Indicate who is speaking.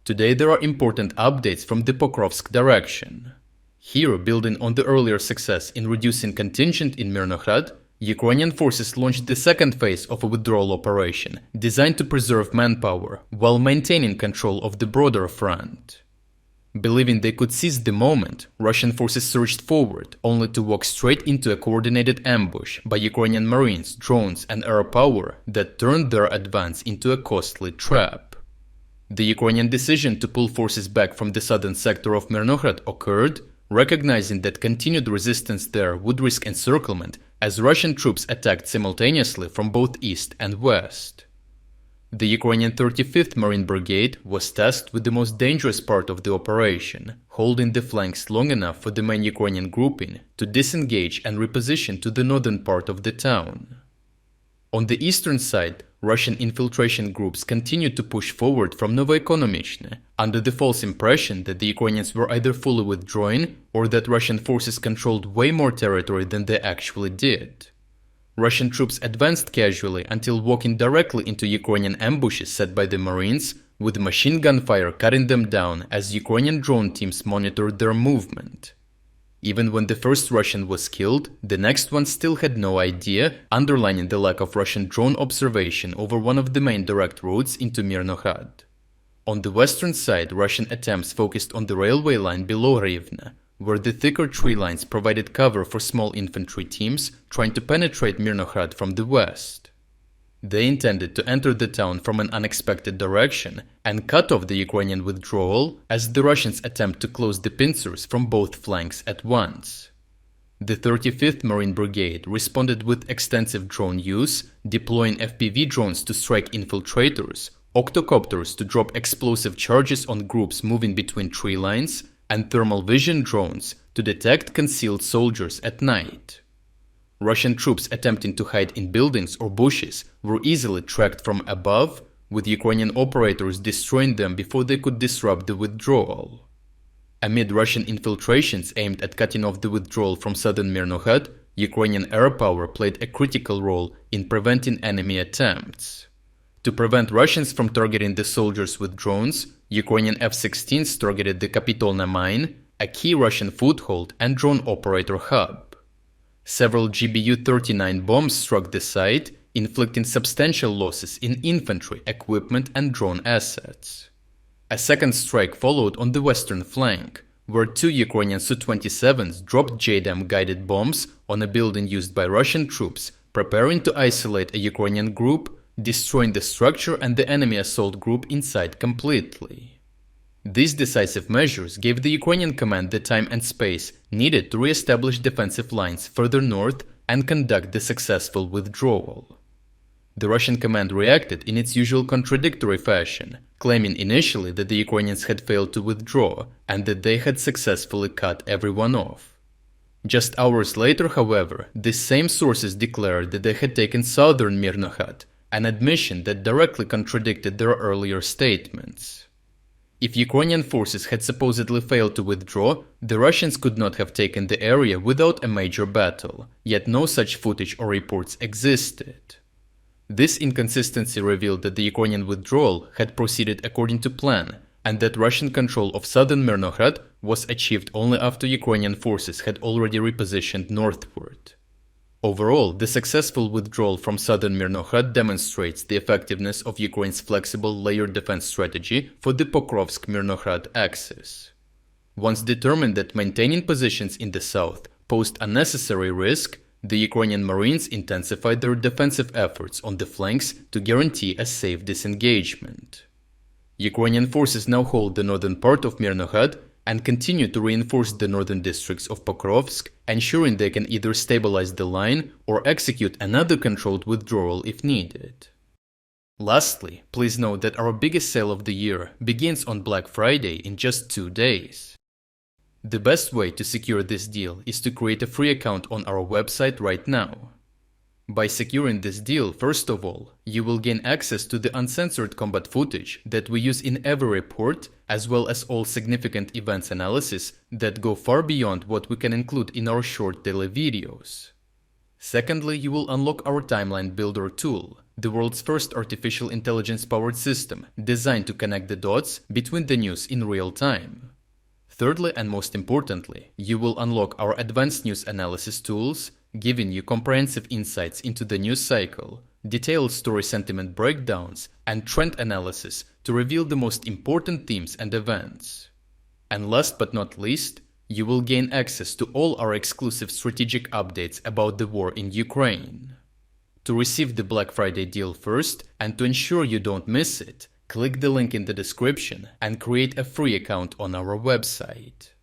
Speaker 1: Today there are important updates from the Pokrovsk direction. Here, building on the earlier success in reducing contingent in Myrnohrad, Ukrainian forces launched the second phase of a withdrawal operation designed to preserve manpower while maintaining control of the broader front. Believing they could seize the moment, Russian forces surged forward, only to walk straight into a coordinated ambush by Ukrainian Marines, drones and air power that turned their advance into a costly trap. The Ukrainian decision to pull forces back from the southern sector of Myrnohrad occurred, recognizing that continued resistance there would risk encirclement as Russian troops attacked simultaneously from both east and west. The Ukrainian 35th Marine Brigade was tasked with the most dangerous part of the operation, holding the flanks long enough for the main Ukrainian grouping to disengage and reposition to the northern part of the town. On the eastern side, Russian infiltration groups continued to push forward from Novoekonomichne, under the false impression that the Ukrainians were either fully withdrawing or that Russian forces controlled way more territory than they actually did. Russian troops advanced casually until walking directly into Ukrainian ambushes set by the Marines, with machine gun fire cutting them down as Ukrainian drone teams monitored their movement. Even when the first Russian was killed, the next one still had no idea, underlining the lack of Russian drone observation over one of the main direct roads into Myrnohrad. On the western side, Russian attempts focused on the railway line below Rivne, where the thicker tree lines provided cover for small infantry teams trying to penetrate Myrnohrad from the west. They intended to enter the town from an unexpected direction and cut off the Ukrainian withdrawal as the Russians attempt to close the pincers from both flanks at once. The 35th Marine Brigade responded with extensive drone use, deploying FPV drones to strike infiltrators, octocopters to drop explosive charges on groups moving between tree lines, and thermal vision drones to detect concealed soldiers at night. Russian troops attempting to hide in buildings or bushes were easily tracked from above, with Ukrainian operators destroying them before they could disrupt the withdrawal. Amid Russian infiltrations aimed at cutting off the withdrawal from southern Myrnohrad, Ukrainian airpower played a critical role in preventing enemy attempts. To prevent Russians from targeting the soldiers with drones, Ukrainian F-16s targeted the Kapitolna mine, a key Russian foothold and drone operator hub. Several GBU-39 bombs struck the site, inflicting substantial losses in infantry, equipment and drone assets. A second strike followed on the western flank, where two Ukrainian Su-27s dropped JDAM-guided bombs on a building used by Russian troops, preparing to isolate a Ukrainian group, destroying the structure and the enemy assault group inside completely. These decisive measures gave the Ukrainian command the time and space needed to re-establish defensive lines further north and conduct the successful withdrawal. The Russian command reacted in its usual contradictory fashion, claiming initially that the Ukrainians had failed to withdraw and that they had successfully cut everyone off. Just hours later, however, these same sources declared that they had taken southern Myrnohrad, an admission that directly contradicted their earlier statements. If Ukrainian forces had supposedly failed to withdraw, the Russians could not have taken the area without a major battle, yet no such footage or reports existed. This inconsistency revealed that the Ukrainian withdrawal had proceeded according to plan, and that Russian control of southern Myrnohrad was achieved only after Ukrainian forces had already repositioned northward. Overall, the successful withdrawal from southern Myrnohrad demonstrates the effectiveness of Ukraine's flexible layered defense strategy for the Pokrovsk-Myrnohrad axis. Once determined that maintaining positions in the south posed unnecessary risk, the Ukrainian Marines intensified their defensive efforts on the flanks to guarantee a safe disengagement. Ukrainian forces now hold the northern part of Myrnohrad and continue to reinforce the northern districts of Pokrovsk, ensuring they can either stabilize the line or execute another controlled withdrawal if needed. Lastly, please note that our biggest sale of the year begins on Black Friday in just 2 days. The best way to secure this deal is to create a free account on our website right now. By securing this deal, first of all, you will gain access to the uncensored combat footage that we use in every report, as well as all significant events analysis that go far beyond what we can include in our short daily videos. Secondly, you will unlock our timeline builder tool, the world's first artificial intelligence-powered system designed to connect the dots between the news in real time. Thirdly, and most importantly, you will unlock our advanced news analysis tools, giving you comprehensive insights into the news cycle, detailed story sentiment breakdowns, and trend analysis to reveal the most important themes and events. And last but not least, you will gain access to all our exclusive strategic updates about the war in Ukraine. To receive the Black Friday deal first and to ensure you don't miss it, click the link in the description and create a free account on our website.